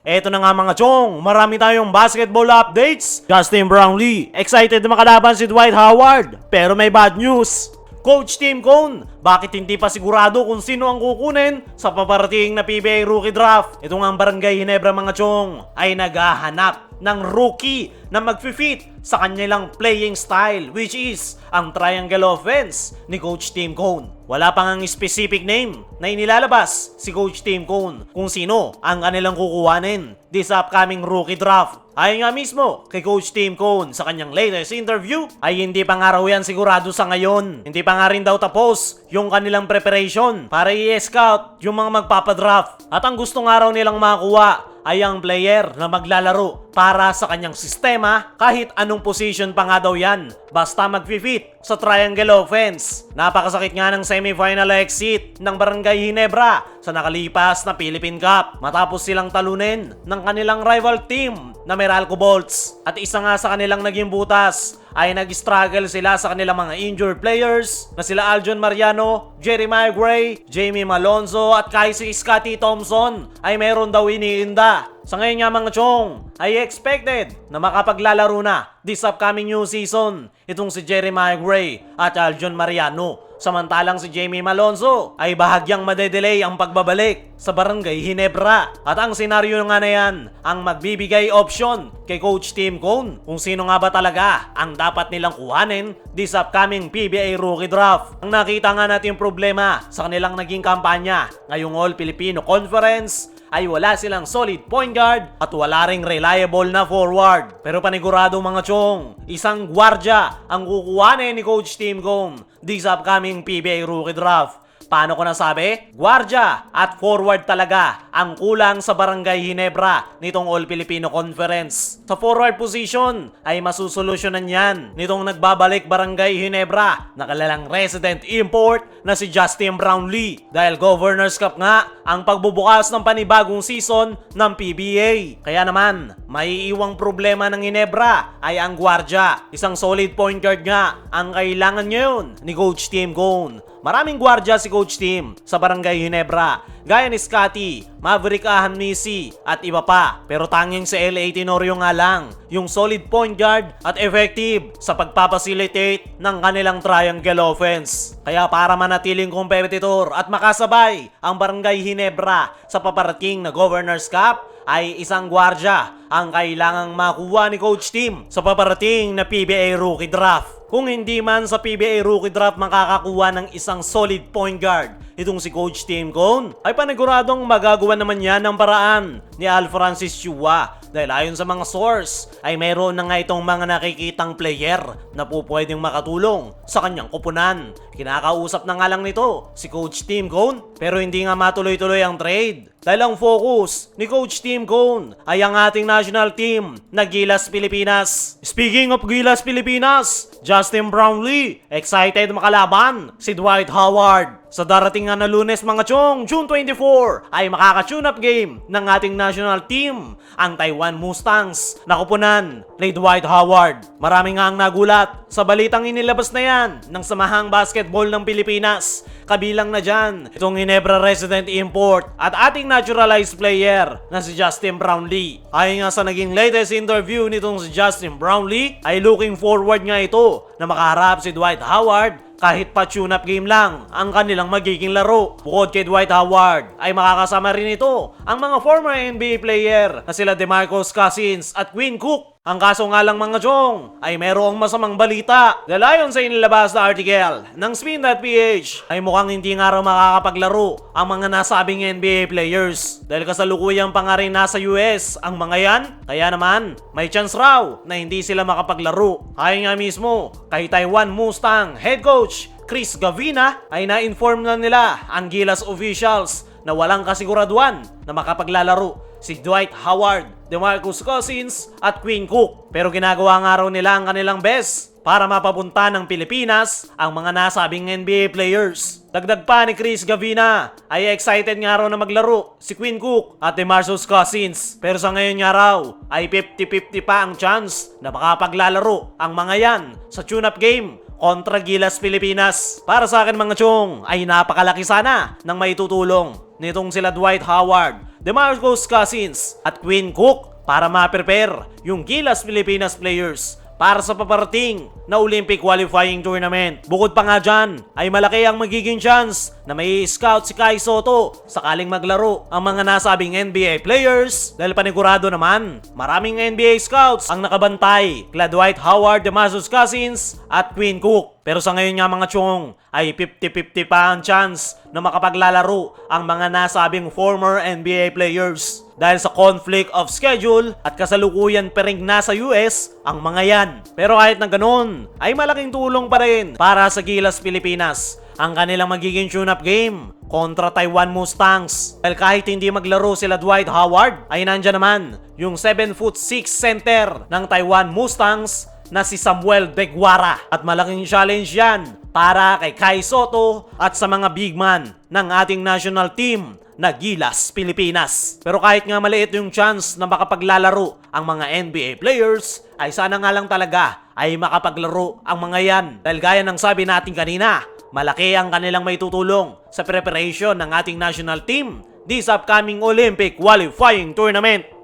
Eto na nga mga chong, marami tayong basketball updates. Justin Brownlee, excited na makalaban si Dwight Howard. Pero may bad news. Coach Tim Cone, bakit hindi pa sigurado kung sino ang kukunin sa paparating na PBA Rookie Draft? Ito nga ang Barangay Ginebra mga chong ay naghahanap ng rookie na mag-fit sa kanilang playing style, which is ang triangle offense ni Coach Tim Cone. Wala pang ang specific name na inilalabas si Coach Tim Cone kung sino ang kanilang kukuhanin this upcoming rookie draft. Ayon nga mismo kay Coach Tim Cone sa kanyang latest interview ay hindi pa nga raw yan sigurado sa ngayon. Hindi pa nga rin daw tapos yung kanilang preparation para i-scout yung mga magpapadraft. At ang gusto nga raw nilang makuha ay ang player na maglalaro para sa kanyang sistema kahit anong position pa nga daw yan. Basta mag-fit sa triangle offense. Napakasakit nga ng semifinal exit ng Barangay Ginebra sa nakalipas na Philippine Cup matapos silang talunin ng kanilang rival team na Meralco Bolts. At isa nga sa kanilang naging butas ay nag-struggle sila sa kanilang mga injured players na sila Aljon Mariano, Jeremiah Gray, Jamie Malonzo at Kaisi Scotty Thompson ay meron daw iniinda. Sa ngayon nga mga chong ay expected na makapaglalaro na this upcoming new season itong si Jeremiah Gray at Aljon Mariano. Samantalang si Jamie Malonzo ay bahagyang madedelay ang pagbabalik sa Barangay Ginebra. At ang senaryo nga na yan ang magbibigay option kay Coach Tim Cone kung sino nga ba talaga ang dapat nilang kuhanin this upcoming PBA Rookie Draft. Ang nakita nga natin yung problema sa kanilang naging kampanya ngayong All Filipino Conference ay wala silang solid point guard at wala ring reliable na forward. Pero panigurado mga chong, isang gwardya ang kukuhanin ni Coach Tim Cone this upcoming PBA Rookie Draft. Paano ko nasabi? Gwardya at forward talaga ang kulang sa Barangay Ginebra nitong All Filipino Conference. Sa forward position ay masusolusyonan yan nitong nagbabalik Barangay Ginebra na kalalang resident import na si Justin Brownlee. Dahil Governors Cup nga ang pagbubukas ng panibagong season ng PBA. Kaya naman, may iwang problema ng Ginebra ay ang gwardya. Isang solid point guard nga ang kailangan ngayon ni Coach Tim Cone. Maraming gwardya si Coach Tim sa Barangay Ginebra, gaya ni Scotty, Maverick Ahanmisi at iba pa. Pero tanging si LA Tenorio nga lang yung solid point guard at effective sa pagpapacilitate ng kanilang triangle offense. Kaya para manatiling competitor at makasabay ang Barangay Ginebra sa paparating na Governors Cup, ay isang gwardya ang kailangang makuha ni Coach Tim sa paparating na PBA Rookie Draft. Kung hindi man sa PBA Rookie Draft makakakuha ng isang solid point guard itong si Coach Tim Cone, ay paniguradong magagawa naman yan ng paraan ni Al Francis Chua. Dahil ayon sa mga source ay mayroon na nga itong mga nakikitang player na po pwedeng makatulong sa kanyang kupunan. Kinakausap na nga lang nito si Coach Tim Cone pero hindi nga matuloy-tuloy ang trade. Dahil ang focus ni Coach Tim Cone ay ang ating national team na Gilas Pilipinas. Speaking of Gilas Pilipinas, Justin Brownlee, excited makalaban si Dwight Howard. Sa darating nga na Lunes mga chong, June 24, ay makaka-tune up game ng ating national team, ang Taiwan Mustangs, na kupunan ni Dwight Howard. Marami nga ang nagulat sa balitang inilabas na yan ng Samahang Basketball ng Pilipinas. Kabilang na dyan itong Ginebra resident import at ating naturalized player na si Justin Brownlee. Ayon nga sa naging latest interview nitong si Justin Brownlee, ay looking forward nga ito na makaharap si Dwight Howard kahit pa tune-up game lang ang kanilang magiging laro. Bukod kay Dwight Howard ay makakasama rin ito ang mga former NBA player na sila DeMarcus Cousins at Quinn Cook. Ang kaso nga lang mga chong ay merong masamang balita. Dahil ayon sa inilabas na article ng Spin.ph ay mukhang hindi nga raw makakapaglaro ang mga nasabing NBA players. Dahil kasalukuyang pa nga rin nasa US ang mga yan, kaya naman may chance raw na hindi sila makapaglaro. Ayon nga mismo kay Taiwan Mustang head coach Chris Gavina ay na-inform na nila ang Gilas officials na walang kasiguraduhan na makapaglalaro si Dwight Howard, DeMarcus Cousins at Quinn Cook. Pero ginagawa nga raw nila ang kanilang best para mapapunta ng Pilipinas ang mga nasabing NBA players. Dagdag pa ni Chris Gavina ay excited nga raw na maglaro si Quinn Cook at DeMarcus Cousins. Pero sa ngayon nga raw ay 50-50 pa ang chance na makapaglalaro ang mga yan sa tune-up game kontra Gilas Pilipinas. Para sa akin mga chong, ay napakalaki sana ng maitutulong nitong sila Dwight Howard, DeMarcus Cousins at Quinn Cook para ma-prepare yung Gilas Pilipinas players para sa paparating na Olympic qualifying tournament. Bukod pa nga dyan, ay malaki ang magiging chance na may scout si Kai Soto sakaling maglaro ang mga nasabing NBA players dahil panigurado naman, maraming NBA scouts ang nakabantay kila Dwight Howard, DeMarcus Cousins at Quinn Cook. Pero sa ngayon nga mga chong, ay 50-50 pa ang chance na makapaglalaro ang mga nasabing former NBA players. Dahil sa conflict of schedule at kasalukuyan pa rin nasa US ang mga yan. Pero kahit na ganun, ay malaking tulong pa rin para sa Gilas Pilipinas ang kanilang magiging tune-up game kontra Taiwan Mustangs. Dahil kahit hindi maglaro sila Dwight Howard, ay nandyan naman yung 7'6" center ng Taiwan Mustangs na si Samuel Beguara. At malaking challenge yan para kay Kai Soto at sa mga big man ng ating national team na Gilas Pilipinas. Pero kahit nga maliit yung chance na makapaglalaro ang mga NBA players, ay sana nga lang talaga ay makapaglaro ang mga yan. Dahil gaya ng sabi natin kanina, malaki ang kanilang may tutulong sa preparation ng ating national team this upcoming Olympic qualifying tournament.